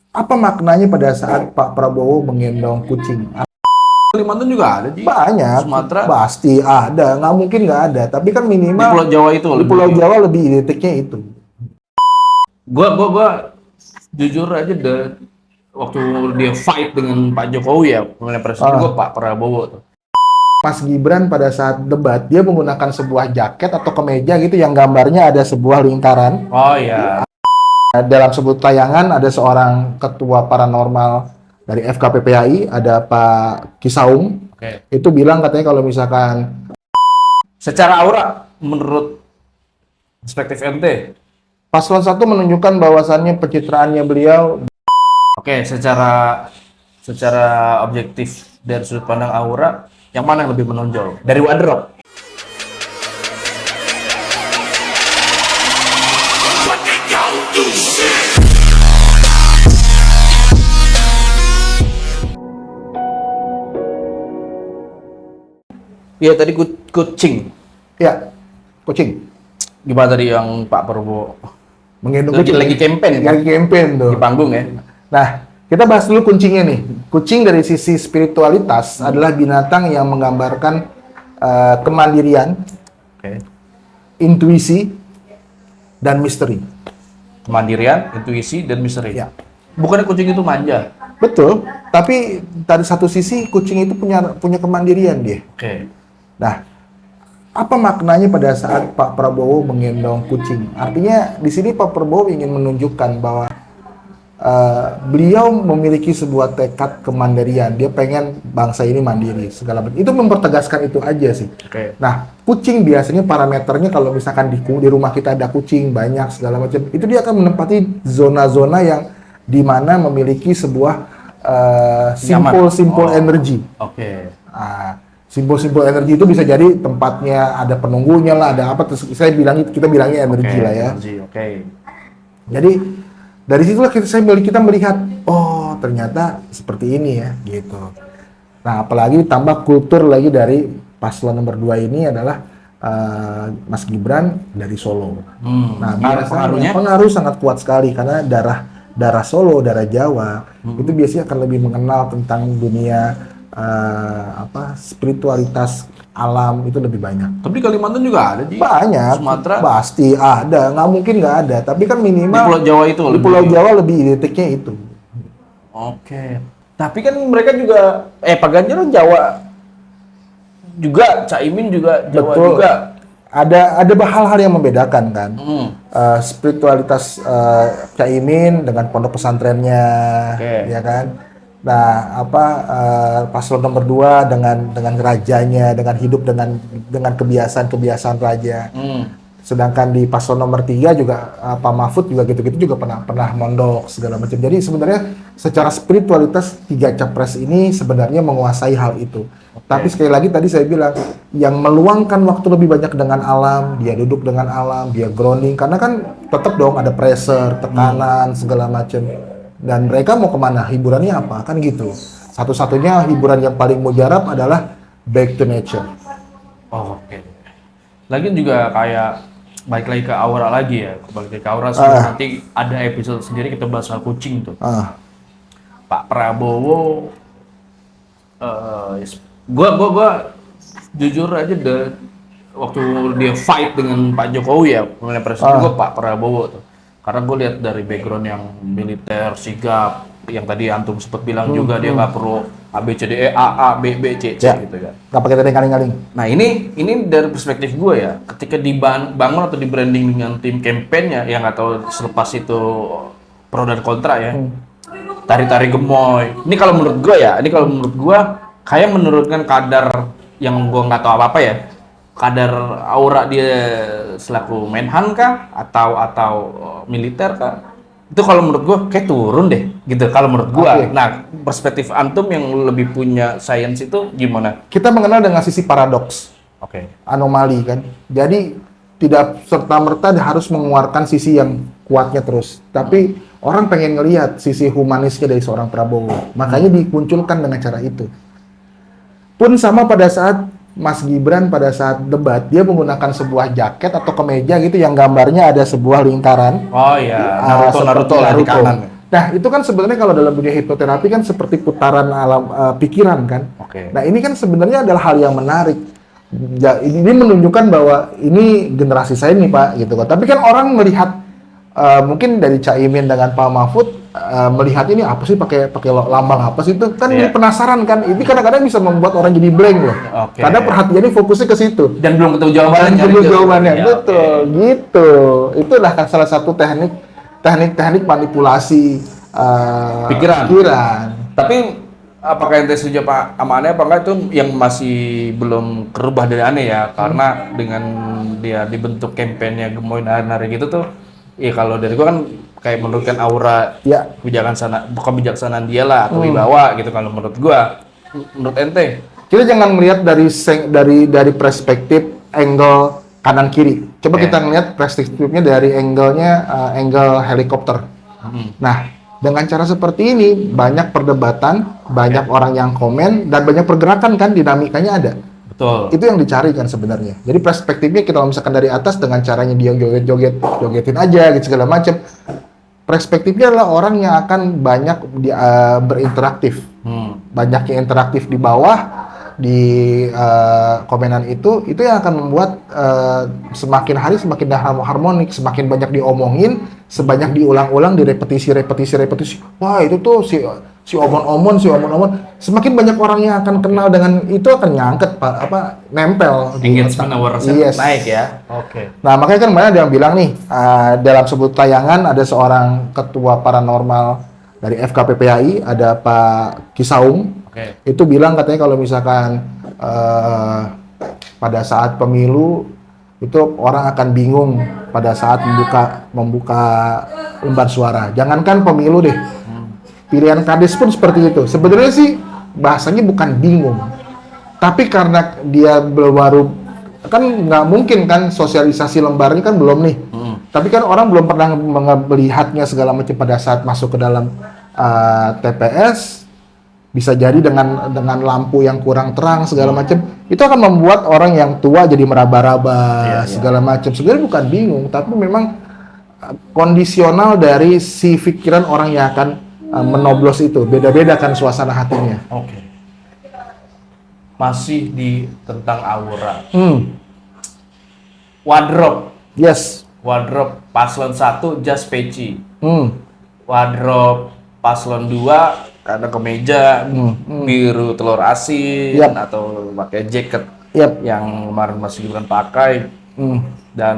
Apa maknanya pada saat Pak Prabowo menggendong kucing? Kalimantan juga ada, Ji. Banyak, Sumatera. pasti ada, nggak mungkin nggak ada. Tapi kan Di Pulau minimal Jawa itu di lebih. Pulau Jawa lebih identiknya itu. Gua jujur aja waktu dia fight dengan Pak Jokowi ya, pemilihan presiden gua Ah, Pak Prabowo tuh. Mas Gibran pada saat debat dia menggunakan sebuah jaket atau kemeja gitu yang gambarnya ada sebuah lingkaran. Oh iya. Dalam sebuah tayangan ada seorang ketua paranormal dari FKPPAI, ada Pak Kisaung. Oke. Itu bilang katanya kalau misalkan Secara aura menurut perspektif ente. paslon satu menunjukkan bahwasannya pencitraannya beliau. Oke, secara objektif dari sudut pandang aura, yang mana yang lebih menonjol? Dari wardrobe. Iya tadi kucing. Ya, kucing Gimana tadi yang Pak Prabowo menggendong lagi kucing. lagi campaign ya? Lagi campaign tuh. Di panggung ya? Nah, kita bahas dulu kucingnya nih. Kucing dari sisi spiritualitas adalah binatang yang menggambarkan kemandirian, Oke. intuisi, dan misteri. Kemandirian, intuisi, dan misteri. Ya, Bukannya kucing itu manja? betul. Tapi dari satu sisi kucing itu punya kemandirian dia. Oke. Nah, apa maknanya pada saat Pak Prabowo menggendong kucing? Artinya di sini Pak Prabowo ingin menunjukkan bahwa beliau memiliki sebuah tekad kemandirian. Dia pengen bangsa ini mandiri segala macam. Itu mempertegaskan itu aja sih. Oke. Nah, kucing biasanya parameternya kalau misalkan di rumah kita ada kucing banyak segala macam, itu dia akan menempati zona-zona yang di mana memiliki sebuah simpul-simpul Oh. energi. Oke. Nah, simbol-simbol energi itu bisa jadi tempatnya ada penunggunya lah, ada apa, terus kita bilangnya energi Oke, lah ya. energi, oke. Jadi dari situlah kita melihat, oh ternyata seperti ini ya, gitu. Nah, apalagi tambah kultur lagi dari paslon nomor 2 ini adalah Mas Gibran dari Solo. Nah, biasanya pengaruh sangat kuat sekali karena darah Solo, darah Jawa itu biasanya akan lebih mengenal tentang dunia spiritualitas alam itu lebih banyak. Tapi di Kalimantan juga ada, Ji. Banyak, Sumatera. pasti ada, nggak mungkin nggak ada. Tapi kan Di minimal Pulau Jawa itu di lebih. Pulau Jawa lebih identiknya itu. Oke. Tapi kan mereka juga, Pak Ganjar kan Jawa juga, Caimin juga Jawa Betul. juga. Ada hal-hal yang membedakan kan. Spiritualitas Caimin dengan pondok pesantrennya, Oke. ya kan. Nah, paslon nomor 2 dengan rajanya, dengan hidup dengan kebiasaan-kebiasaan raja. Sedangkan di paslon nomor 3 juga Pak Mahfud juga gitu-gitu juga pernah mondok segala macam. Jadi sebenarnya secara spiritualitas 3 capres ini sebenarnya menguasai hal itu. Tapi sekali lagi tadi saya bilang yang meluangkan waktu lebih banyak dengan alam, dia duduk dengan alam, dia grounding karena kan tetap dong ada pressure, tekanan segala macam. Dan mereka mau kemana? Hiburannya apa? Kan gitu. Satu-satunya hiburan yang paling mujarab adalah back to nature. Oh, oke. Lagian juga kayak balik lagi ke aura lagi ya. Balik lagi ke aura sebelum nanti ada episode sendiri kita bahas soal kucing tuh. Pak Prabowo, gua jujur aja waktu dia fight dengan Pak Jokowi ya, pemilihan presiden gua Pak Prabowo tuh. Karena gue lihat dari background yang militer, sigap, yang tadi antum sempat bilang juga dia nggak perlu A B C D E A B B C C gitu kan. Nggak pakai tadi kaling-kaling. Nah ini dari perspektif gue ya, ketika dibangun atau di branding dengan tim kampanyenya yang nggak tahu selepas itu pro dan kontra ya, tari-tari gemoy. Ini kalau menurut gue kayak menurunkan kadar yang gue nggak tahu apa-apa ya, kadar aura dia selaku Menhan kah atau militer kah? Itu kalau menurut gue kayak turun deh gitu kalau menurut gue. Nah, perspektif antum yang lebih punya sains itu gimana? Kita mengenal dengan sisi paradoks. Anomali kan. Jadi tidak serta-merta harus mengeluarkan sisi yang kuatnya terus. Tapi orang pengen ngelihat sisi humanisnya dari seorang Prabowo. Makanya dimunculkan dengan cara itu. Pun sama pada saat Mas Gibran pada saat debat, dia menggunakan sebuah jaket atau kemeja gitu yang gambarnya ada sebuah lingkaran. Oh iya, Naruto Di kanan. Nah, itu kan sebenarnya kalau dalam dunia hipnoterapi kan seperti putaran alam pikiran kan. Oke. Nah, ini kan sebenarnya adalah hal yang menarik. Ya, ini menunjukkan bahwa ini generasi saya nih Pak, gitu kan. Tapi kan orang melihat mungkin dari Caimin dengan Pak Mahfud melihat ini apa sih pakai lambang apa sih itu kan Iya. penasaran kan. Ini kadang-kadang bisa membuat orang jadi blank loh. Oke. Karena perhatiannya fokusnya ke situ. Dan belum ketemu jawabannya. Dan dulu jawabannya, Ya, betul, oke. gitu. Itulah kan salah satu teknik manipulasi pikiran. Tapi apakah ente setuju Pak sama Ane apa enggak itu yang masih belum kerubah dari Ane ya? Karena dengan dia dibentuk kampanye gemoy nari-nari gitu tuh, ya kalau dari gua kan kayak menurunkan aura Ya, kebijaksanaan dia lah atau wibawa gitu kalau menurut gua. Menurut ente? kita jangan melihat dari perspektif angle kanan kiri. Coba Oke. kita ngelihat perspektifnya dari angle helikopter. Nah, dengan cara seperti ini banyak perdebatan, banyak orang yang komen dan banyak pergerakan kan dinamikanya ada. Betul. Itu yang dicari kan sebenarnya. Jadi perspektifnya kita kalau misalkan dari atas dengan caranya dia jogetin aja gitu segala macam. Perspektifnya adalah orang yang akan banyak berinteraktif. Banyak yang interaktif di bawah di komenan itu yang akan membuat semakin hari semakin harmonik, semakin banyak diomongin, sebanyak diulang-ulang, direpetisi. Wah, itu tuh si omon-omon, semakin banyak orang yang akan kenal dengan itu akan nyangket nempel di Engagement otak. awareness Yes. naik ya. Oke. Nah, makanya kan banyak yang bilang nih, dalam sebuah tayangan ada seorang ketua paranormal dari FKPPAI, ada Pak Kisaung. Oke. Itu bilang katanya kalau misalkan pada saat pemilu itu orang akan bingung pada saat membuka lembar suara. Jangankan pemilu deh, pilihan kades pun seperti itu. Sebenarnya sih bahasanya bukan bingung, tapi karena dia baru kan nggak mungkin kan sosialisasi lembarnya kan belum nih. Tapi kan orang belum pernah melihatnya segala macam pada saat masuk ke dalam TPS. Bisa jadi dengan lampu yang kurang terang segala macam, itu akan membuat orang yang tua jadi meraba-raba segala macam. Sebenarnya bukan bingung, tapi memang kondisional dari si pikiran orang yang akan menoblos itu. Beda-beda kan suasana hatinya. Oke. Masih di tentang aura. Wardrobe. Yes. Wardrobe paslon 1 jas peci. Hmm. Wardrobe paslon 2 karena kemeja biru telur asin Yap. atau pakai jaket Yap. yang kemarin masih Gibran pakai. Hmm. Dan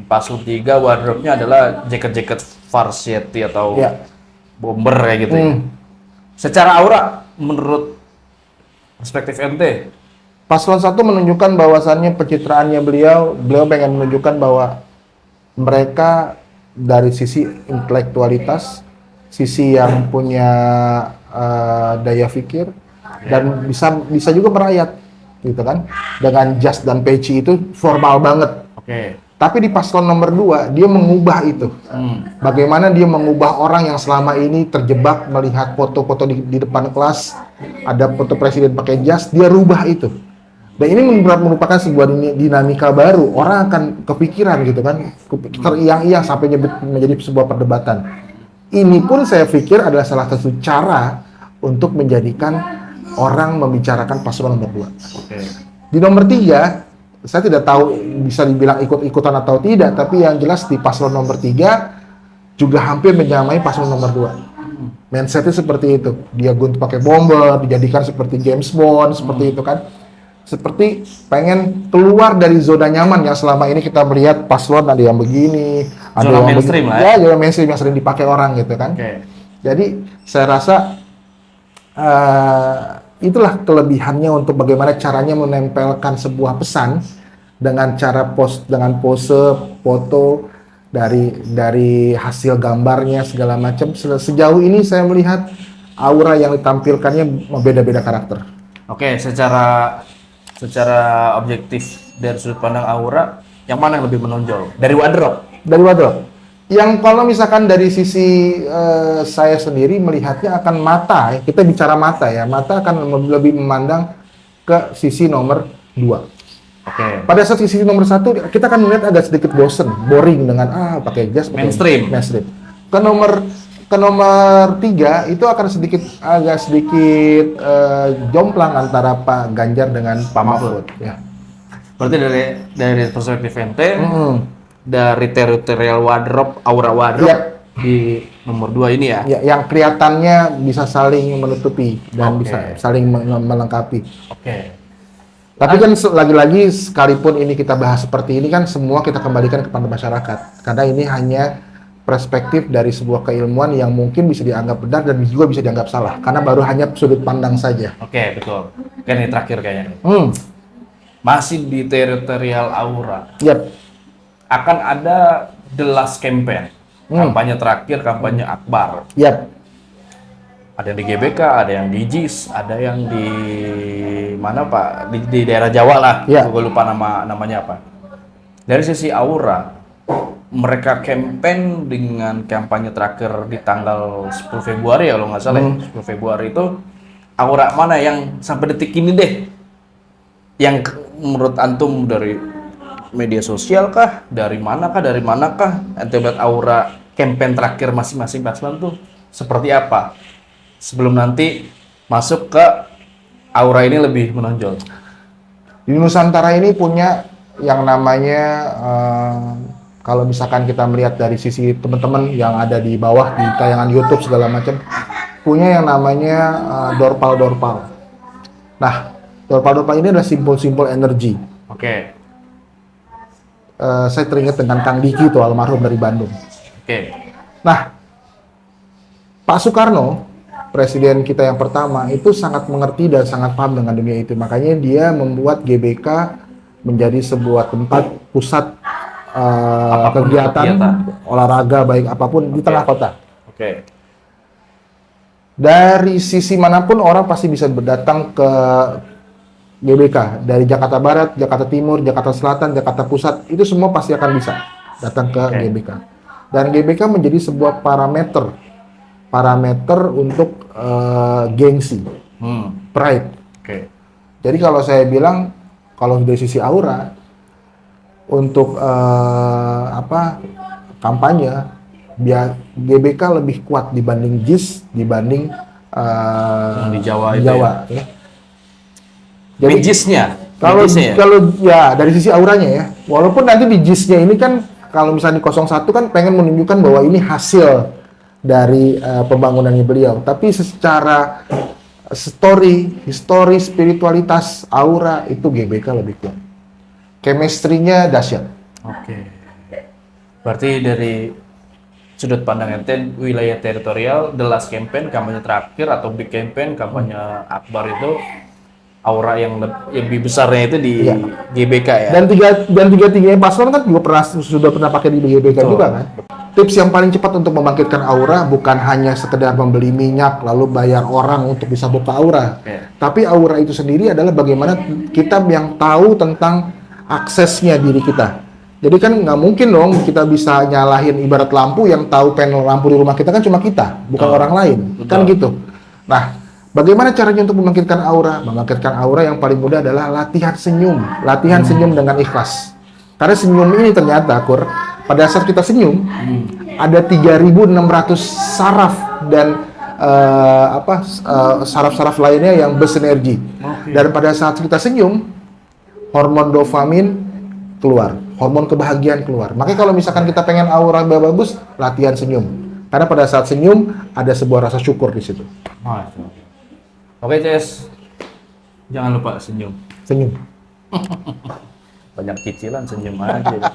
paslon 3 wardrobe-nya adalah jaket-jaket varsity atau Ya. bomber kayak gitu ya. Secara aura menurut perspektif ente, Paslon 1 menunjukkan bahwasannya pencitraannya beliau pengen menunjukkan bahwa mereka dari sisi intelektualitas, sisi yang punya daya pikir dan bisa juga merayat gitu kan. Dengan jas dan peci itu formal banget. oke. Tapi di paslon nomor 2 dia mengubah itu. Bagaimana dia mengubah orang yang selama ini terjebak melihat foto-foto di depan kelas, ada foto presiden pakai jas, dia rubah itu. Dan ini merupakan sebuah dinamika baru. Orang akan kepikiran gitu kan, teriang-iang sampai menjadi sebuah perdebatan. Ini pun saya pikir adalah salah satu cara untuk menjadikan orang membicarakan paslon nomor 2. Oke. Di nomor 3, saya tidak tahu bisa dibilang ikut-ikutan atau tidak, tapi yang jelas di paslon nomor 3 juga hampir menyamai paslon nomor 2. Mindsetnya seperti itu. Dia gunting pakai bomber, dijadikan seperti James Bond, seperti itu kan. Seperti pengen keluar dari zona nyaman yang selama ini kita melihat paslon ada yang begini, ada Zona yang mainstream begini. lah ya. Ya, zona mainstream yang sering dipakai orang gitu kan. Oke. Jadi saya rasa itulah kelebihannya untuk bagaimana caranya menempelkan sebuah pesan dengan cara dengan pose foto dari hasil gambarnya segala macam. Sejauh ini saya melihat aura yang ditampilkannya beda-beda karakter. Oke, secara objektif dari sudut pandang aura, yang mana yang lebih menonjol? Dari wardrobe. Dari wardrobe. Yang kalau misalkan dari sisi saya sendiri melihatnya akan mata, kita bicara mata ya, mata akan lebih memandang ke sisi nomor 2. Oke. Pada saat sisi nomor 1 kita akan melihat agak sedikit boring dengan pakai jas, pakai Mainstream. mainstream. ke nomor 3 itu akan agak sedikit jomplang antara Pak Ganjar dengan Pak Mahfud. Ya. Berarti dari perspektif ente, dari teritorial wardrobe, aura wardrobe Iya. di nomor 2 ini ya. Ya, yang kelihatannya bisa saling menutupi dan bisa saling melengkapi. Oke. Tapi kan lagi-lagi sekalipun ini kita bahas seperti ini kan semua kita kembalikan kepada masyarakat. Karena ini hanya perspektif dari sebuah keilmuan yang mungkin bisa dianggap benar dan juga bisa dianggap salah. Karena baru hanya sudut pandang saja. Oke, betul. Kan ini terakhir kayaknya. Masih di teritorial aura. Yap. Akan ada the last campaign. Kampanye terakhir, kampanye akbar. Yap. Ada yang di GBK, ada yang di JIS, ada yang di mana Pak? Di daerah Jawa lah. Ya. Gue lupa namanya apa. Dari sisi aura, mereka campaign dengan kampanye terakhir di tanggal 10 Februari ya kalau nggak salah. 10 Februari itu aura mana yang sampai detik ini deh? Yang menurut antum dari media sosial kah? Dari manakah? Ente lihat aura campaign terakhir masing-masing paslon tuh seperti apa? Sebelum nanti masuk ke aura ini lebih menonjol. Di Nusantara ini punya yang namanya kalau misalkan kita melihat dari sisi teman-teman yang ada di bawah di tayangan YouTube segala macam, punya yang namanya dorpal-dorpal. Nah, dorpal-dorpal ini adalah simbol-simbol energi. Oke. Saya teringat dengan Kang Diki itu almarhum dari Bandung. Oke. Nah, Pak Soekarno, presiden kita yang pertama, itu sangat mengerti dan sangat paham dengan dunia itu. Makanya dia membuat GBK menjadi sebuah tempat pusat kegiatan olahraga baik apapun di tengah kota. Oke. Dari sisi manapun orang pasti bisa berdatang ke GBK. Dari Jakarta Barat, Jakarta Timur, Jakarta Selatan, Jakarta Pusat, itu semua pasti akan bisa datang ke GBK. Dan GBK menjadi sebuah parameter untuk gengsi, pride. Oke. Jadi kalau saya bilang, kalau dari sisi aura, untuk kampanye, biar GBK lebih kuat dibanding JIS, dibanding Yang di Jawa itu ya. Jadi JIS-nya? kalau ya dari sisi auranya ya, walaupun nanti di JIS-nya ini kan kalau misalnya di 01 kan pengen menunjukkan bahwa ini hasil dari pembangunannya beliau, tapi secara histori, spiritualitas, aura itu GBK lebih kuat. Chemistry-nya dahsyat. Oke. Berarti dari sudut pandang ente, wilayah teritorial, the last campaign, kampanye terakhir atau big campaign, kampanye akbar itu aura yang lebih besarnya itu di GBK ya. Dan tiga-tiganya paslon kan juga sudah pernah pakai di GBK juga kan. Tips yang paling cepat untuk membangkitkan aura bukan hanya sekedar membeli minyak lalu bayar orang untuk bisa buka aura. Tapi aura itu sendiri adalah bagaimana kita yang tahu tentang aksesnya diri kita. Jadi kan nggak mungkin dong kita bisa nyalahin ibarat lampu yang tahu panel lampu di rumah kita kan cuma kita, bukan orang lain. Kan gitu. Nah, bagaimana caranya untuk membangkitkan aura? Membangkitkan aura yang paling mudah adalah latihan senyum. Latihan senyum dengan ikhlas. Karena senyum ini ternyata, pada saat kita senyum, ada 3.600 saraf dan saraf-saraf lainnya yang bersinergi. Dan pada saat kita senyum, hormon dopamin keluar, hormon kebahagiaan keluar. Makanya kalau misalkan kita pengen aura bagus, latihan senyum. Karena pada saat senyum, ada sebuah rasa syukur di situ. Oke, Ces. Jangan lupa senyum. Senyum. Banyak cicilan, senyum aja.